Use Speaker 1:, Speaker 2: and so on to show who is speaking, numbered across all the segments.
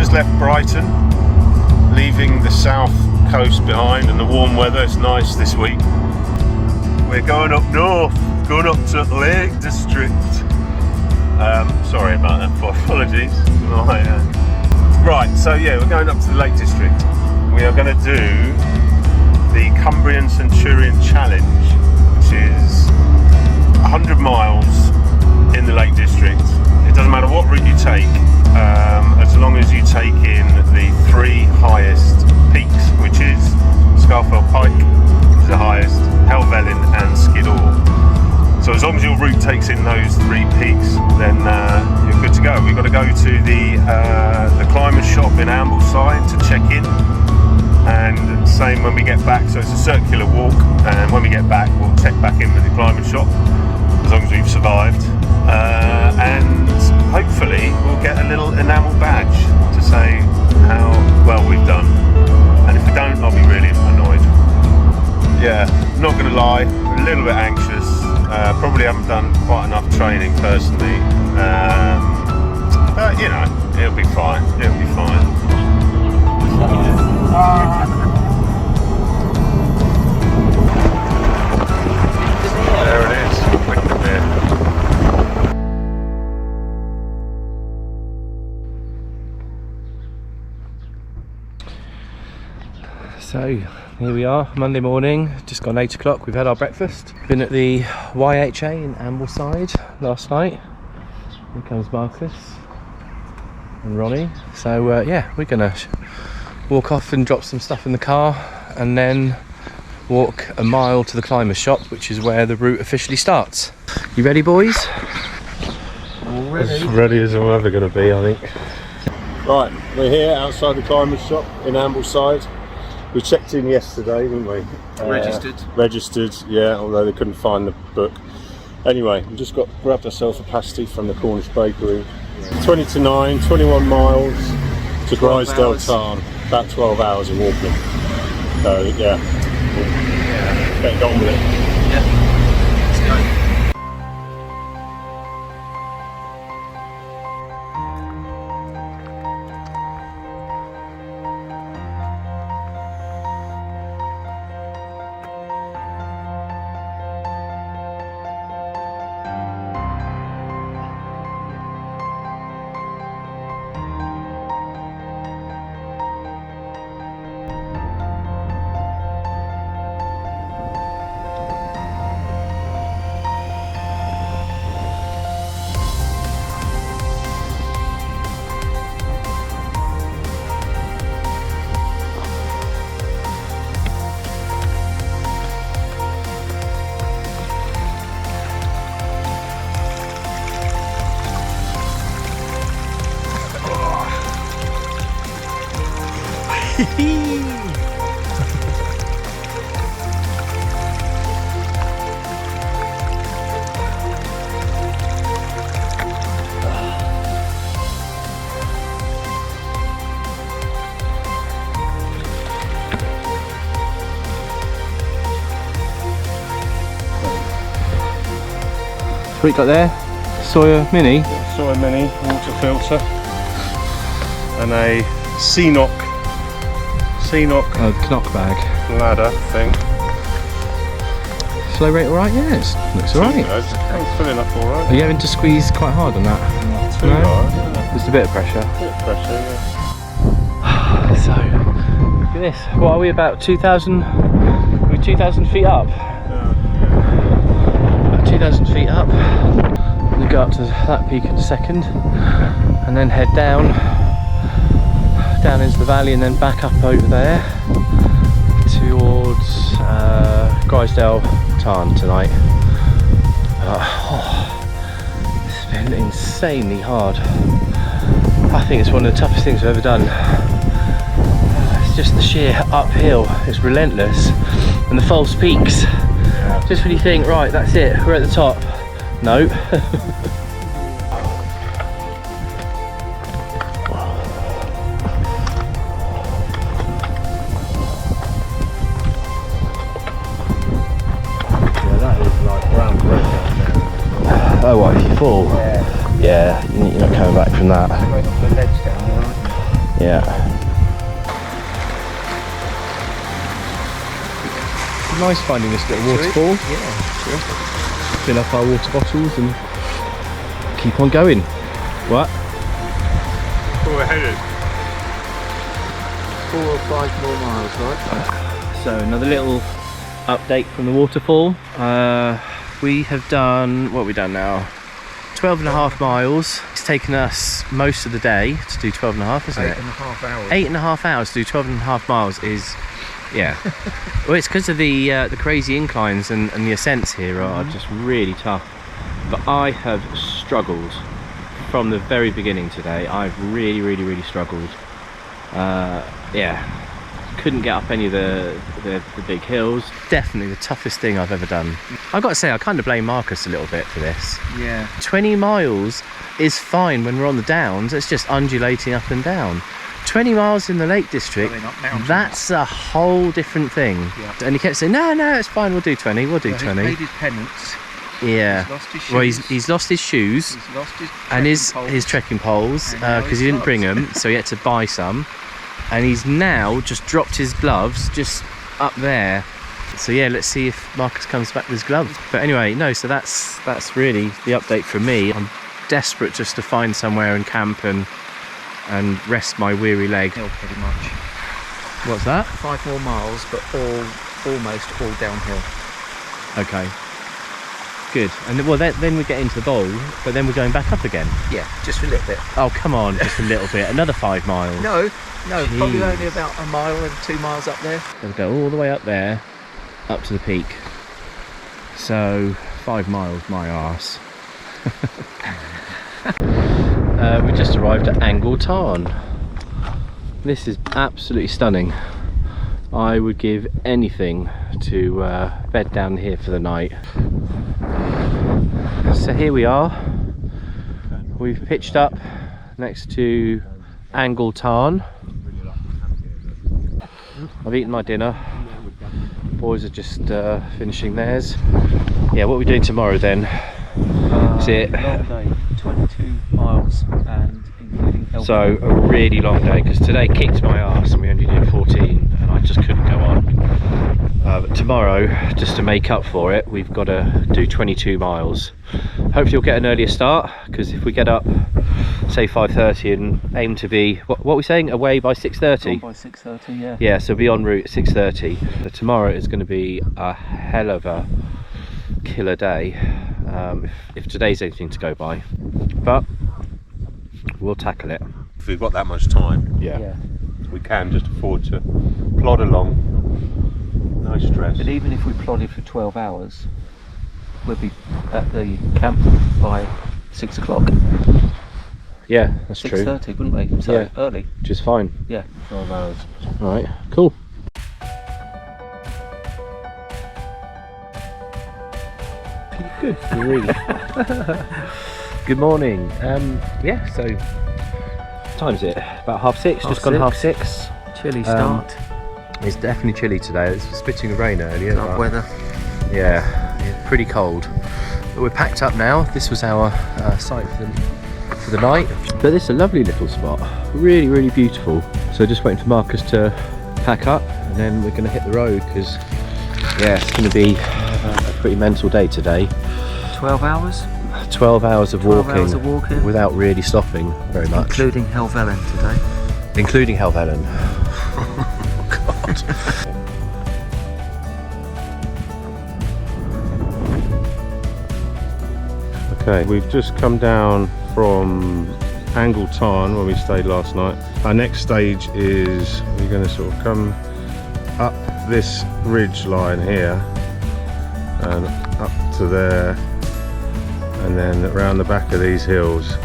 Speaker 1: just left Brighton, leaving the south coast behind and the warm weather. It's nice this week. We're going up north, going up to Lake District. Sorry about that, apologies. Right, so yeah, we're going up to the Lake District. We are going to do the Cumbrian Centurion Challenge, which is 100 miles in the Lake District. It doesn't matter what route you take, as long as you take in the 3 highest peaks, which is Scafell Pike, which is the highest, Helvellyn and Skiddaw. So as long as your route takes in those 3 peaks, then you're good to go. We've got to go to the climber's shop in Ambleside to check in, and same when we get back. So it's a circular walk, and when we get back we'll check back in with the climber's shop, as long as we've survived, and hopefully we'll get a little enamel badge to say how well we've done, and if we don't, I'll be really annoyed. Yeah, not gonna lie, a little bit anxious. Probably haven't done quite enough training personally, but you know, it'll be fine. It'll be fine. There it is. Quick bit.
Speaker 2: So here we are, Monday morning, just gone 8 o'clock, we've had our breakfast. Been at the YHA in Ambleside last night. Here comes Marcus and Ronnie. So yeah, we're gonna walk off and drop some stuff in the car and then walk a mile to the climber's shop, which is where the route officially starts. You ready, boys?
Speaker 1: As ready as I'm ever going to be, I think. Right, we're here outside the climber's shop in Ambleside. We checked in yesterday, didn't we? Registered, yeah, although they couldn't find the book. Anyway, we just grabbed ourselves a pasty from the Cornish bakery. 20 to 9, 21 miles to Grisdale Tarn. About 12 hours of walking. So yeah, we'll get on with it.
Speaker 2: Yeah, let's go. What you got there? Sawyer Mini?
Speaker 1: Sawyer Mini water filter and a C-knock
Speaker 2: knock bag
Speaker 1: ladder thing.
Speaker 2: Flow rate alright? Yeah, it looks alright.
Speaker 1: It's filling up alright.
Speaker 2: Are you having to squeeze quite hard on that?
Speaker 1: Too hard, yeah.
Speaker 2: Just a bit of pressure.
Speaker 1: Yeah.
Speaker 2: So, look at this. What are we, about 2,000? We're 2,000 feet up. About 2,000 feet up. We go up to that peak in a second, and then head down into the valley, and then back up over there towards Grisdale Tarn tonight. It's been insanely hard. I think it's one of the toughest things I've ever done. It's just the sheer uphill, it's relentless, and the false peaks. Just when you think, right, that's it, we're at the top. No. Oh, what, if you fall? Yeah, you're not coming back from that. Yeah. Nice finding this little waterfall.
Speaker 3: Yeah, sure.
Speaker 2: Fill up our water bottles and keep on going. What?
Speaker 1: We're headed.
Speaker 3: 4 or 5 more miles, right?
Speaker 2: So another little update from the waterfall. We have done, what have we done now? 12.5 miles. It's taken us most of the day to do 12.5, isn't it?
Speaker 3: 8.5 hours.
Speaker 2: 8.5 hours to do 12.5 miles is, yeah. Well, it's because of the crazy inclines and the ascents here are just really tough. But I have struggled from the very beginning today. I've really struggled. Yeah, couldn't get up any of the big hills. Definitely the toughest thing I've ever done. I've got to say, I kind of blame Marcus a little bit for this.
Speaker 3: Yeah.
Speaker 2: 20 miles is fine when we're on the downs. It's just undulating up and down. 20 miles in the Lake District, that's a whole different thing.
Speaker 3: Yeah.
Speaker 2: And he kept saying, no, it's fine, we'll do 20, we'll do 20.
Speaker 3: He's paid his penance.
Speaker 2: Yeah.
Speaker 3: He's lost his shoes.
Speaker 2: Well, he's lost his shoes.
Speaker 3: He's lost his
Speaker 2: And
Speaker 3: poles.
Speaker 2: his trekking poles,
Speaker 3: And now
Speaker 2: because
Speaker 3: his
Speaker 2: he didn't bring
Speaker 3: gloves.
Speaker 2: them, so he had to buy some. And he's now just dropped his gloves just up there. So yeah, let's see if Marcus comes back with his gloves. But anyway, no, so that's really the update from me. I'm desperate just to find somewhere and camp and rest my weary leg.
Speaker 3: Hill, pretty much.
Speaker 2: What's that?
Speaker 3: 5 more miles, but almost all downhill.
Speaker 2: Okay. Good. And well, then we get into the bowl, but then we're going back up again.
Speaker 3: Yeah, just a little bit.
Speaker 2: Oh, come on, just a little bit. Another 5 miles.
Speaker 3: No, probably
Speaker 2: Jeez.
Speaker 3: only about a mile and 2 miles up there.
Speaker 2: We'll go all the way up there, up to the peak. So 5 miles, my arse. We just arrived at Angle Tarn. This is absolutely stunning. I would give anything to bed down here for the night. So here we are. We've pitched up next to Angle Tarn. I've eaten my dinner. Boys are just finishing theirs. Yeah, what are we doing tomorrow then? Is it?
Speaker 3: Long day, 22 miles and including Helvellyn.
Speaker 2: So a really long day, because today kicked my arse and we only did 14 and I just couldn't go on. But tomorrow, just to make up for it, we've got to do 22 miles. Hopefully we'll get an earlier start, because if we get up, say 5:30 and aim to be, what are we saying, away by 6:30?
Speaker 3: By 6:30, yeah.
Speaker 2: Yeah, so be en route at 6:30. So tomorrow is going to be a hell of a killer day, if today's anything to go by. But we'll tackle it.
Speaker 1: If we've got that much time,
Speaker 3: Yeah.
Speaker 1: we can just afford to plod along. No stress.
Speaker 3: But even if we plodded for 12 hours, we'll be at the camp by 6 o'clock.
Speaker 2: Yeah, that's true.
Speaker 3: 6:30, wouldn't we? So
Speaker 2: Yeah.
Speaker 3: early.
Speaker 2: Which is fine.
Speaker 3: Yeah, 12 hours.
Speaker 2: All right, cool. Good grief. Good morning. Yeah, so time's it? About 6:30, just gone 6:30.
Speaker 3: Chilly start.
Speaker 2: It's definitely chilly today. It's spitting with rain earlier.
Speaker 3: Dark weather.
Speaker 2: Yeah, it's pretty cold. But we're packed up now. This was our site for the night. But this is a lovely little spot. Really beautiful. So just waiting for Marcus to pack up and then we're going to hit the road, because yeah, it's going to be a pretty mental day today.
Speaker 3: 12 hours?
Speaker 2: 12 hours of
Speaker 3: 12
Speaker 2: walking,
Speaker 3: hours of walking.
Speaker 2: without really stopping very much.
Speaker 3: Including Helvellyn today.
Speaker 2: Including Helvellyn.
Speaker 1: Okay, we've just come down from Angle Tarn where we stayed last night. Our next stage is we're going to sort of come up this ridge line here and up to there, and then around the back of these hills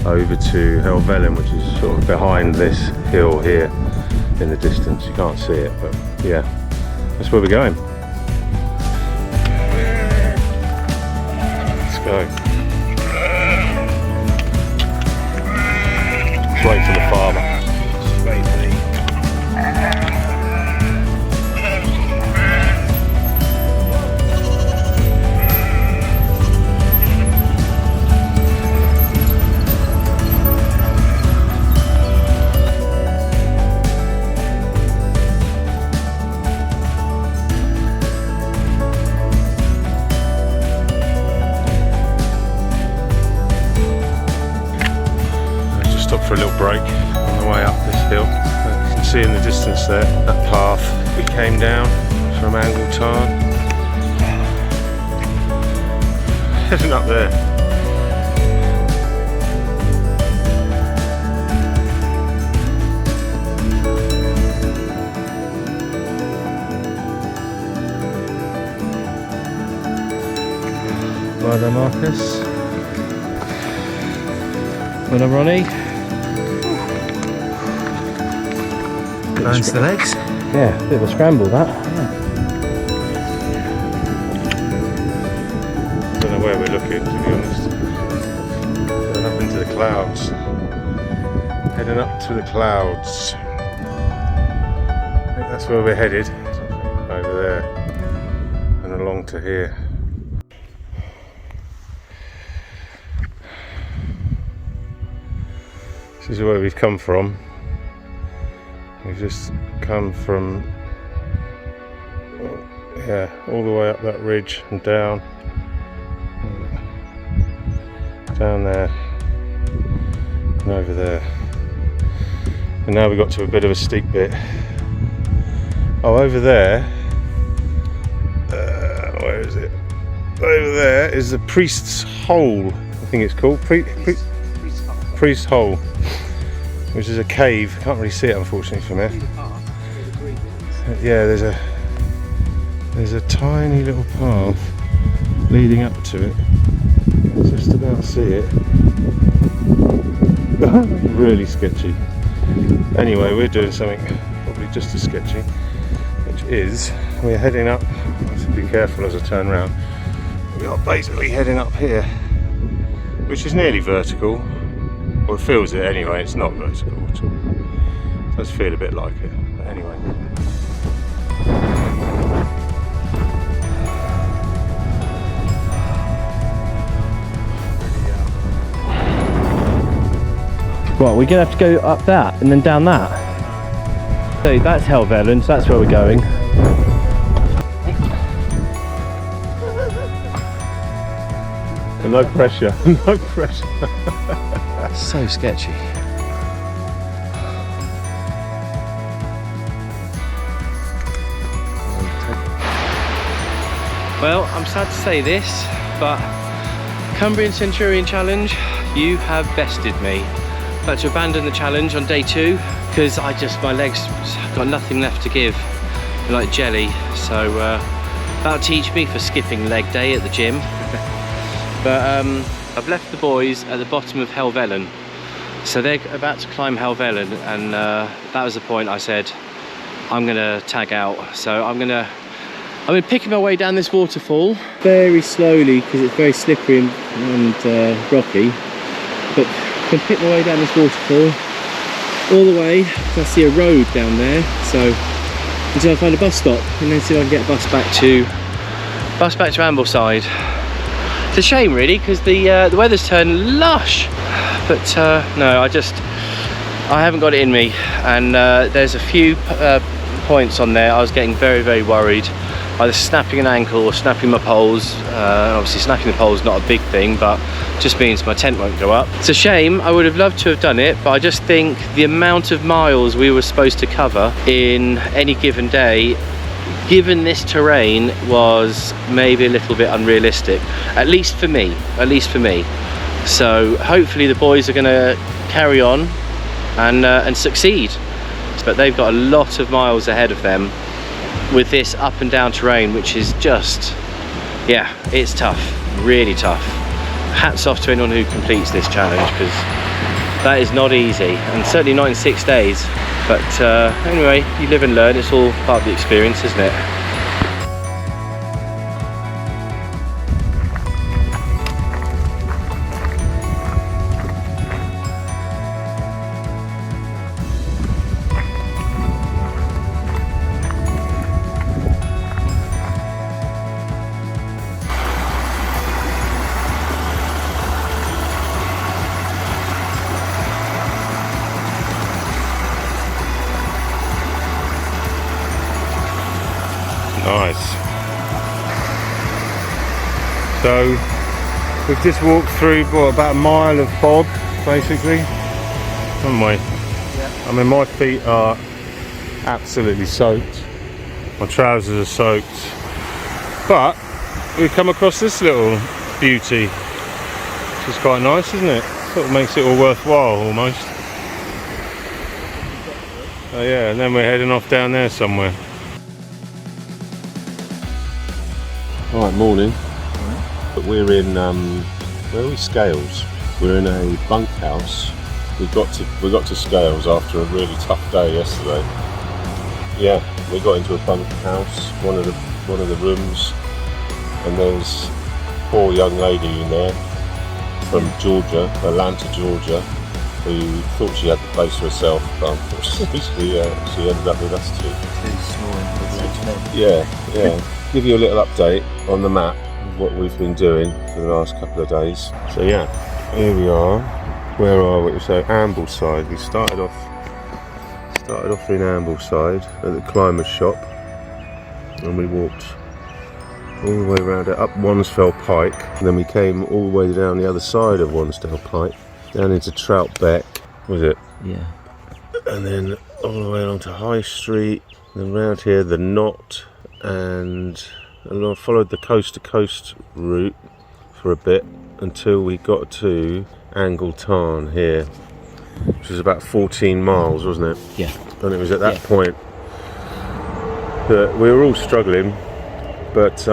Speaker 1: over to Helvellyn, which is sort of behind this hill here in the distance. You can't see it, but yeah, that's where we're going. Let's go. Let's wait for the farmer. Wait for the for a little break on the way up this hill. You can see in the distance there, that path we came down from Angleside. Heading up there.
Speaker 2: Well done, Marcus. Well done, Ronnie.
Speaker 3: Burns the legs.
Speaker 2: Yeah, bit of a scramble that.
Speaker 1: Don't know where we're looking, to be honest. Going up into the clouds. Heading up to the clouds. I think that's where we're headed. Over there. And along to here. This is where we've come from. We've just come from, yeah, all the way up that ridge and down there and over there. And now we got to a bit of a steep bit. Oh, over there, where is it? Over there is the Priest's Hole, I think it's called. Priest's Hole, which is a cave. Can't really see it unfortunately from here. Yeah, there's a tiny little path leading up to it. You can just about see it. Really sketchy. Anyway, we're doing something probably just as sketchy, which is we're heading up. I have to be careful as I turn around. We are basically heading up here, which is nearly vertical. Well, it feels it anyway. It's not vertical at all. It does feel a bit like it, but anyway.
Speaker 2: Right, we're gonna have to go up that and then down that. So that's Helvellyn, so that's where we're going.
Speaker 1: No pressure, no pressure.
Speaker 2: So sketchy. Well, I'm sad to say this, but Cumbrian Centurion challenge, you have bested me. I had to abandon the challenge on day 2 because my legs got nothing left to give, they're like jelly. So that'll teach me for skipping leg day at the gym. But I've left the boys at the bottom of Helvellyn, so they're about to climb Helvellyn, and that was the point I said I'm gonna tag out. So I'm gonna picking my way down this waterfall very slowly because it's very slippery and rocky, but I'm gonna pick my way down this waterfall all the way. I see a road down there, so until I find a bus stop, and then see if I can get a bus back to Ambleside. It's a shame really, because the weather's turned lush, but no, I haven't got it in me, and there's a few points on there I was getting very, very worried, either snapping an ankle or snapping my poles. Obviously snapping the poles not a big thing, but just means my tent won't go up. It's a shame. I would have loved to have done it, but I just think the amount of miles we were supposed to cover in any given day, given this terrain, was maybe a little bit unrealistic, at least for me. So hopefully the boys are going to carry on and succeed, but they've got a lot of miles ahead of them with this up and down terrain, which is just, yeah, it's tough, really tough. Hats off to anyone who completes this challenge, because that is not easy, and certainly not in 6 days. But anyway, you live and learn. It's all part of the experience, isn't it?
Speaker 1: Nice. So we've just walked through about a mile of bog, basically. haven't we?
Speaker 3: Yeah.
Speaker 1: I mean, my feet are absolutely soaked. My trousers are soaked. But we've come across this little beauty, which is quite nice, isn't it? Sort of makes it all worthwhile almost. Oh yeah, and then we're heading off down there somewhere. Alright, morning. We're in where are we? Scales. We're in a bunkhouse. We got to Scales after a really tough day yesterday. Yeah, we got into a bunkhouse, one of the rooms, and there's a poor young lady in there from Georgia, Atlanta, Georgia, who thought she had the place to herself, but unfortunately she ended up with us too. Yeah. Give you a little update on the map of what we've been doing for the last couple of days. So yeah, here we are. Where are we? So Ambleside. We started off in Ambleside at the climber's shop, and we walked all the way around it up Wansfell Pike, and then we came all the way down the other side of Wansfell Pike, down into Trout Beck, was it?
Speaker 3: Yeah.
Speaker 1: And then all the way along to High Street, and then round here the Knot, and I followed the coast to coast route for a bit until we got to Angle Tarn here, which was about 14 miles, wasn't it?
Speaker 3: Yeah.
Speaker 1: And it was at that point that we were all struggling, but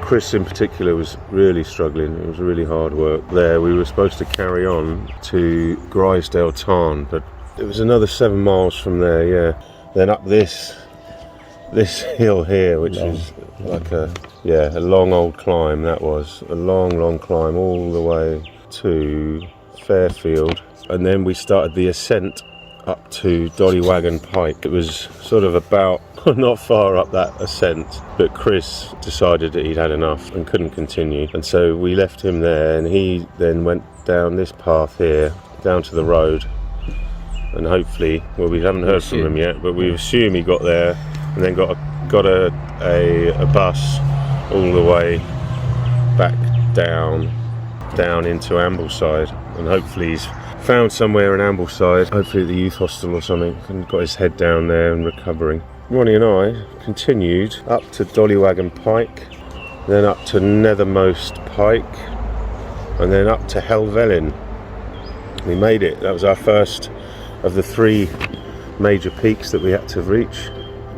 Speaker 1: Chris in particular was really struggling. It was really hard work there. We were supposed to carry on to Grisdale Tarn, but it was another 7 miles from there, yeah. Then up this hill here, which is like a long old climb. That was a long climb all the way to Fairfield, and then we started the ascent up to Dollywagon Pike. It was sort of about not far up that ascent, but Chris decided that he'd had enough and couldn't continue, and so we left him there, and he then went down this path here down to the road, and hopefully, well, we haven't heard from him yet, but we assume he got there and then got a bus all the way back down into Ambleside, and hopefully he's found somewhere in Ambleside, hopefully at the youth hostel or something, and got his head down there and recovering. Ronnie and I continued up to Dollywagon Pike, then up to Nethermost Pike, and then up to Helvellyn. We made it. That was our first of the 3 major peaks that we had to reach,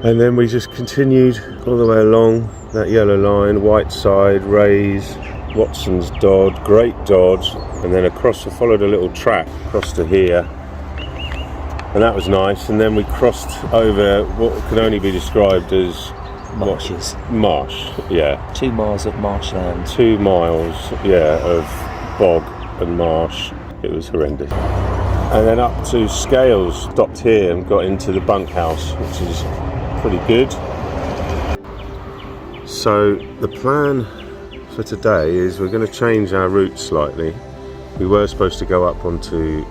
Speaker 1: and then we just continued all the way along that yellow line, Whiteside, Rays, Watson's Dodd, Great Dodd, and then followed a little track across to here, and that was nice. And then we crossed over what can only be described as
Speaker 3: marshes.
Speaker 1: Marsh, yeah.
Speaker 3: 2 miles of marshland.
Speaker 1: 2 miles, yeah, of bog and marsh. It was horrendous. And then up to Scales, stopped here and got into the bunkhouse, which is pretty good. So the plan for today is we're going to change our route slightly. We were supposed to go up onto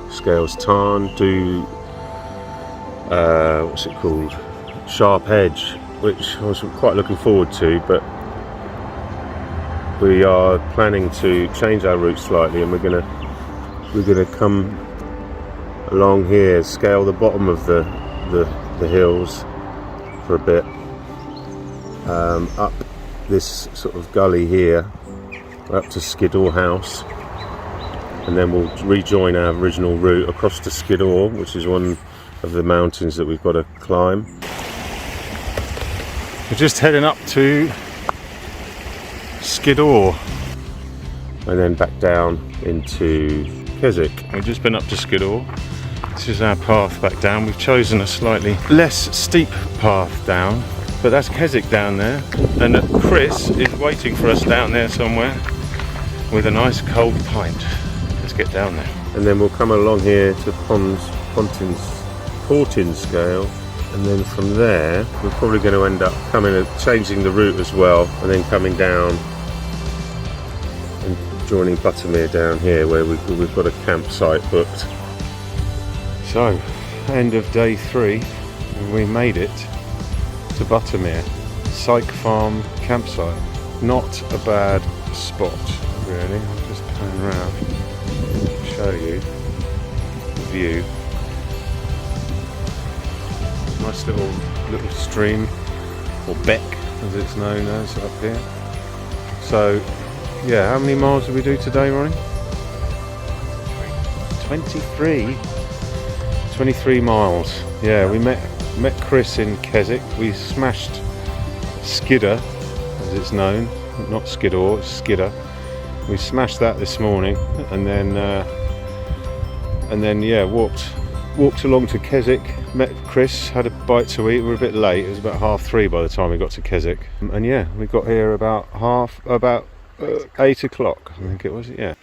Speaker 1: Scales Tarn, do what's it called, Sharp Edge, which I was quite looking forward to, but we are planning to change our route slightly, and we're gonna come along here, scale the bottom of the hills for a bit, up this sort of gully here, up to Skiddaw House, and then we'll rejoin our original route across to Skiddaw, which is one of the mountains that we've got to climb. We're just heading up to Skiddaw and then back down into Keswick. We've just been up to Skiddaw. This is our path back down. We've chosen a slightly less steep path down, but that's Keswick down there, and Chris is waiting for us down there somewhere with a nice cold pint. Let's get down there. And then we'll come along here to Portin Scale, and then from there we're probably going to end up changing the route as well, and then coming down and joining Buttermere down here, where we've got a campsite booked. So, end of day 3, and we made it to Buttermere, Syke Farm campsite. Not a bad spot, really. I'll just turn around and show you. view. Nice little stream, or beck as it's known as up here. So yeah, how many miles did we do today, Ronnie? 23 miles. Yeah, we met Chris in Keswick. We smashed Skiddaw, as it's known, not Skiddaw, it's Skiddaw. We smashed that this morning, and then yeah, walked along to Keswick, met Chris, had a bite to eat. We were a bit late, it was about 3:30 by the time we got to Keswick, and yeah, we got here about 8 o'clock, I think it was, yeah.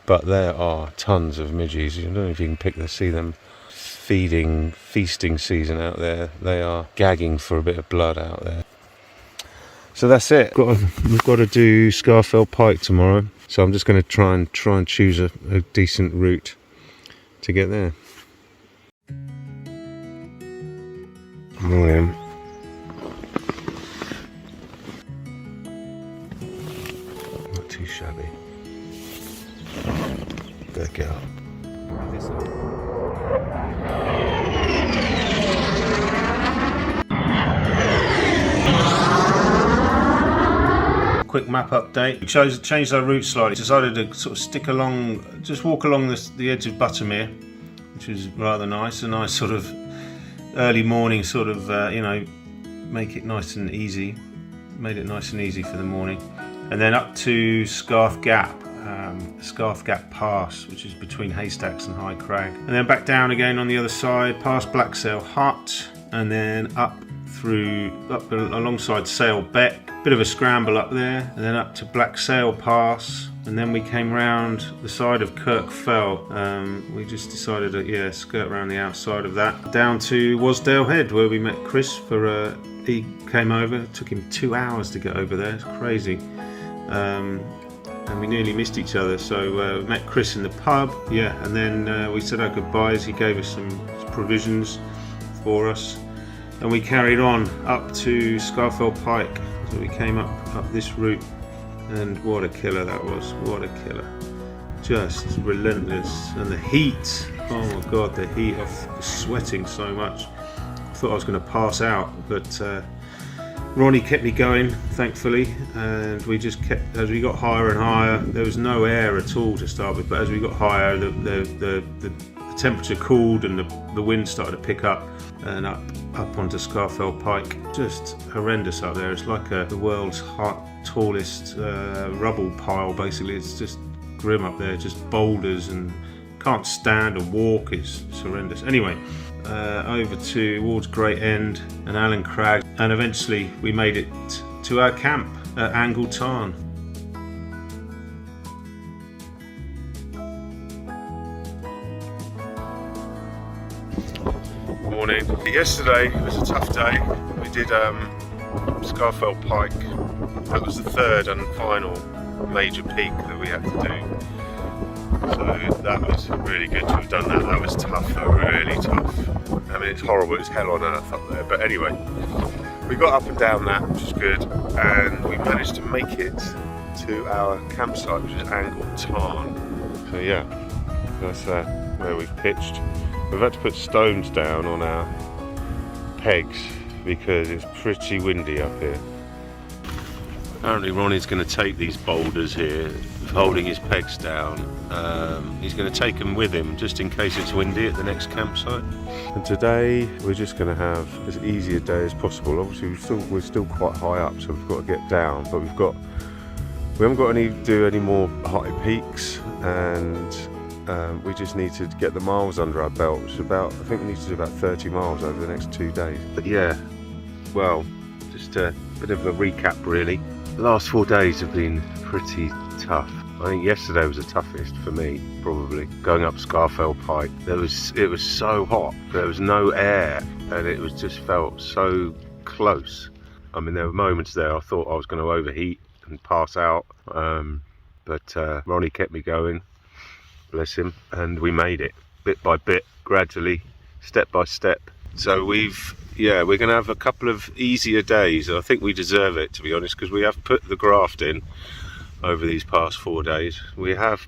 Speaker 1: But there are tons of midges. I don't know if you can see them feasting season out there. They are gagging for a bit of blood out there. So that's it. We've got to do Scafell Pike tomorrow. So I'm just going to try and choose a decent route to get there. Morning. Not too shabby. Better get up. Quick map update. We changed our route slightly. Decided to sort of just walk along the edge of Buttermere, which was rather nice. A nice sort of early morning sort of, make it nice and easy. Made it nice and easy for the morning. And then up to Scarf Gap Pass, which is between Haystacks and High Crag. And then back down again on the other side, past Blacksail Hut, and then up alongside Sail Beck. Bit of a scramble up there, and then up to Blacksail Pass, and then we came round the side of Kirk Fell. We just decided to skirt around the outside of that, down to Wasdale Head, where we met Chris for he came over. It took him 2 hours to get over there. It's crazy. And we nearly missed each other, so we met Chris in the pub, and then we said our goodbyes. He gave us some provisions for us, and we carried on up to Scafell Pike. So we came up this route, and what a killer that was, what a killer. Just relentless, and the heat, oh my god, the heat, I was sweating so much. I thought I was going to pass out, but Ronnie kept me going, thankfully, and we just kept, as we got higher and higher, there was no air at all to start with, but as we got higher, the temperature cooled and the wind started to pick up, and up onto Scafell Pike. Just horrendous up there. It's like the world's tallest rubble pile, basically. It's just grim up there, just boulders, and can't stand or walk. It's horrendous. Anyway, over towards Great End and Allen Crag, and eventually we made it to our camp at Angle Tarn. Morning. Yesterday was a tough day. We did Scafell Pike. That was the third and final major peak that we had to do. So that was really good to have done that. That was tough, really tough. I mean, it's horrible, it's hell on earth up there. But anyway, we got up and down that, which is good, and we managed to make it to our campsite, which is Angle Tarn. So yeah, that's where we've pitched. We've had to put stones down on our pegs because it's pretty windy up here. Apparently Ronnie's going to take these boulders here, holding his pegs down. He's going to take them with him just in case it's windy at the next campsite. And today we're just going to have as easy a day as possible. Obviously we're still quite high up, so we've got to get down, but we haven't got to do any more high peaks, and we just need to get the miles under our belt. It's I think we need to do about 30 miles over the next 2 days. But yeah, well, just a bit of a recap really. The last 4 days have been pretty tough. I think yesterday was the toughest for me, probably. Going up Scafell Pike, it was so hot, there was no air, and it was just felt so close. I mean, there were moments there I thought I was going to overheat and pass out, but Ronnie kept me going. Bless him, and we made it bit by bit, gradually, step by step. So we're going to have a couple of easier days. I think we deserve it, to be honest, because we have put the graft in over these past 4 days. We have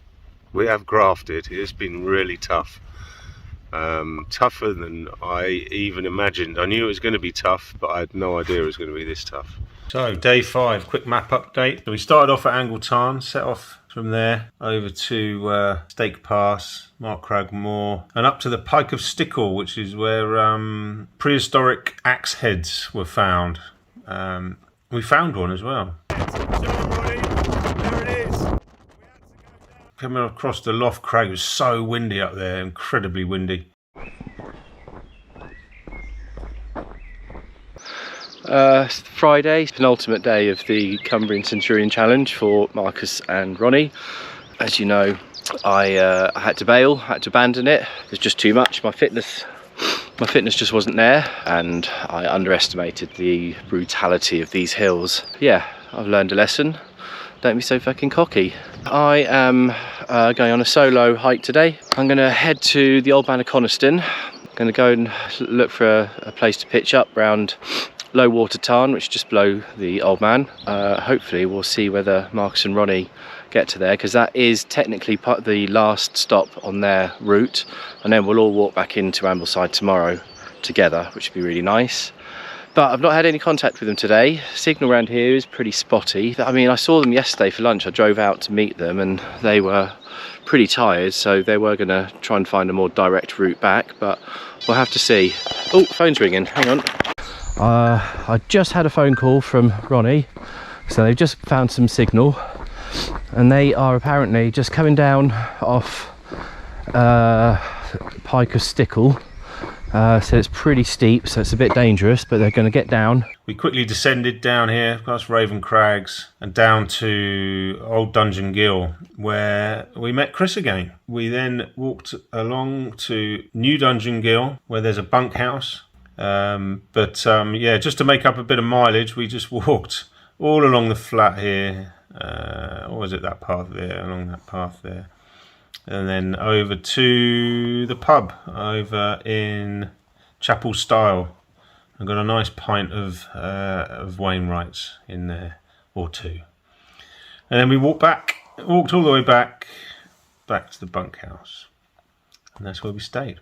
Speaker 1: We have grafted. It's been really tough. Tougher than I even imagined. I knew it was going to be tough, but I had no idea it was going to be this tough. So day 5, quick map update. So we started off at Angletown, set off from there over to Stake Pass, Mark Crag Moor, and up to the Pike of Stickle, which is where prehistoric axe heads were found. We found one as well. There it is. Coming across the Loft Crag, it was so windy up there, incredibly windy.
Speaker 2: Friday, penultimate day of the Cumbrian Centurion challenge for Marcus and Ronnie. As you know, I had to bail, had to abandon it. It was just too much. My fitness just wasn't there, and I underestimated the brutality of these hills. Yeah, I've learned a lesson. Don't be so fucking cocky. I am going on a solo hike today. I'm going to head to the Old Man of Coniston. I'm going to go and look for a place to pitch up around Low Water Tarn, which is just below the Old Man. Hopefully we'll see whether Marcus and Ronnie get to there, because that is technically the last stop on their route, and then we'll all walk back into Ambleside tomorrow together, which would be really nice. But I've not had any contact with them today. Signal around here is pretty spotty. I mean, I saw them yesterday for lunch. I drove out to meet them and they were pretty tired, so they were going to try and find a more direct route back, but we'll have to see. Oh, phone's ringing, hang on. I just had a phone call from Ronnie, so they've just found some signal, and they are apparently just coming down off Pike of Stickle. So it's pretty steep, so it's a bit dangerous, but they're going to get down.
Speaker 1: We quickly descended down here past Raven Crags and down to Old Dungeon Gill, where we met Chris again. We then walked along to New Dungeon Gill, where there's a bunkhouse. Yeah, just to make up a bit of mileage, we just walked all along the flat here. Or was it that path there? Along that path there. And then over to the pub over in Chapel Style. I've got a nice pint of Wainwright's in there, or two. And then we walked all the way back to the bunkhouse. And that's where we stayed.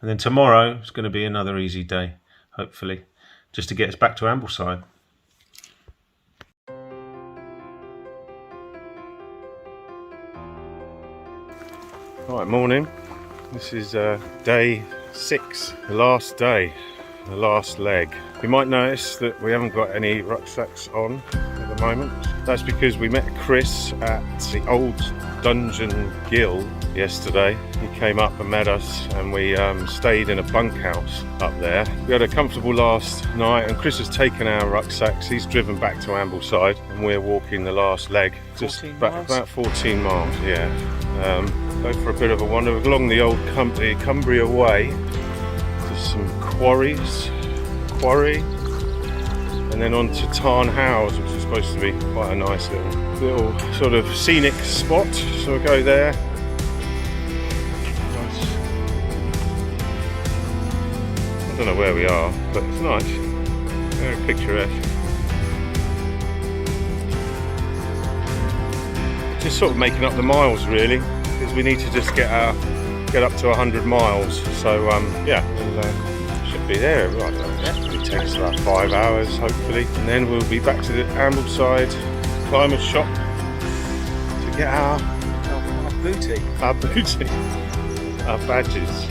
Speaker 1: And then tomorrow is going to be another easy day, hopefully, just to get us back to Ambleside. Right, morning. This is day 6, the last day, the last leg. You might notice that we haven't got any rucksacks on at the moment. That's because we met Chris at the Old Dungeon Gill yesterday. He came up and met us, and we stayed in a bunkhouse up there. We had a comfortable last night, and Chris has taken our rucksacks. He's driven back to Ambleside, and we're walking the last leg. Just about 14 miles, yeah. Go for a bit of a wander along the old Cumbria Way to some quarry, and then on to Tarn Howes, which is supposed to be quite a nice little sort of scenic spot. So we'll go there. Nice. I don't know where we are, but it's nice. Very picturesque. Just sort of making up the miles really, because we need to just get up to 100 miles. So yeah, we'll, should be there. Right, it takes about 5 hours hopefully, and then we'll be back to the Ambleside Climate Shop to get our booty, our badges.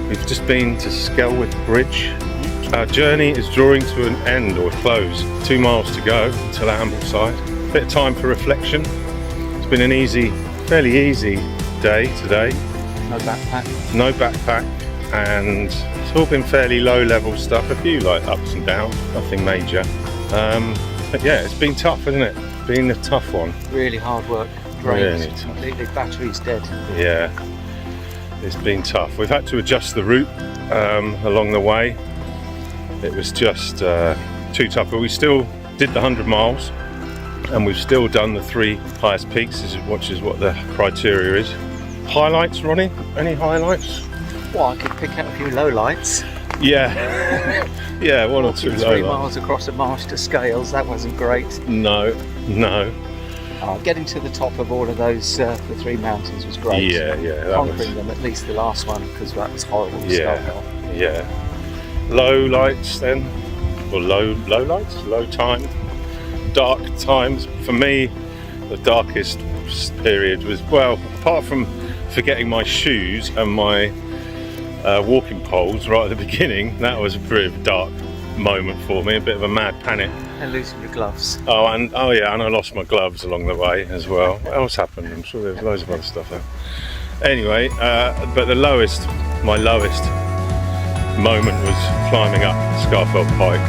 Speaker 1: We've just been to Skelwith Bridge. Our journey is drawing to an end, or close. 2 miles to go until Ambleside. Bit of time for reflection. It's been an fairly easy day today.
Speaker 3: No backpack.
Speaker 1: No backpack, and it's all been fairly low level stuff. A few like ups and downs, nothing major. But yeah, it's been tough, hasn't it? It's been a tough one.
Speaker 3: Really hard work.
Speaker 1: Really
Speaker 3: Drained.
Speaker 1: tough.
Speaker 3: Completely, battery's dead.
Speaker 1: Yeah, it's been tough. We've had to adjust the route along the way. It was just too tough, but we still did the 100 miles. and we've still done the 3 highest peaks, which is what the criteria is. Highlights, Ronnie? Any highlights?
Speaker 3: Well, I could pick out a few lowlights.
Speaker 1: Yeah, yeah, 1 or 2
Speaker 3: 3
Speaker 1: lowlights.
Speaker 3: miles across a marsh to Scales, that wasn't great.
Speaker 1: No.
Speaker 3: Getting to the top of all of those, the 3 mountains was great.
Speaker 1: Yeah, that
Speaker 3: Conquering them, at least the last one, because that was horrible to start off.
Speaker 1: Yeah. Low lights then, or low lights, low time, dark times. For me, the darkest period was, well, apart from forgetting my shoes and my walking poles right at the beginning, that was a pretty dark moment for me, a bit of a mad panic.
Speaker 3: And losing your gloves.
Speaker 1: And I lost my gloves along the way as well. What else happened? I'm sure there was loads of other stuff there. Anyway, but my lowest moment was climbing up Scafell Pike.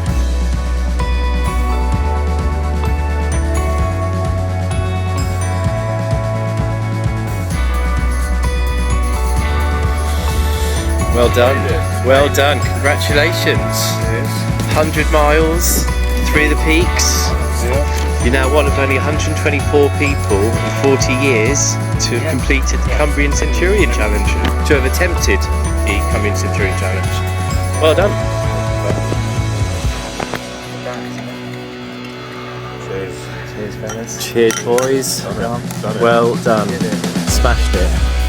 Speaker 2: Well done, congratulations. 100 miles, 3 of the peaks. You're now one of only 124 people in 40 years to have completed the Cumbrian Centurion challenge, to have attempted the Cumbrian Centurion challenge. Well done.
Speaker 1: Cheers.
Speaker 3: Cheers, fellas.
Speaker 2: Cheers, boys.
Speaker 1: Done it.
Speaker 2: Well done. Smashed it.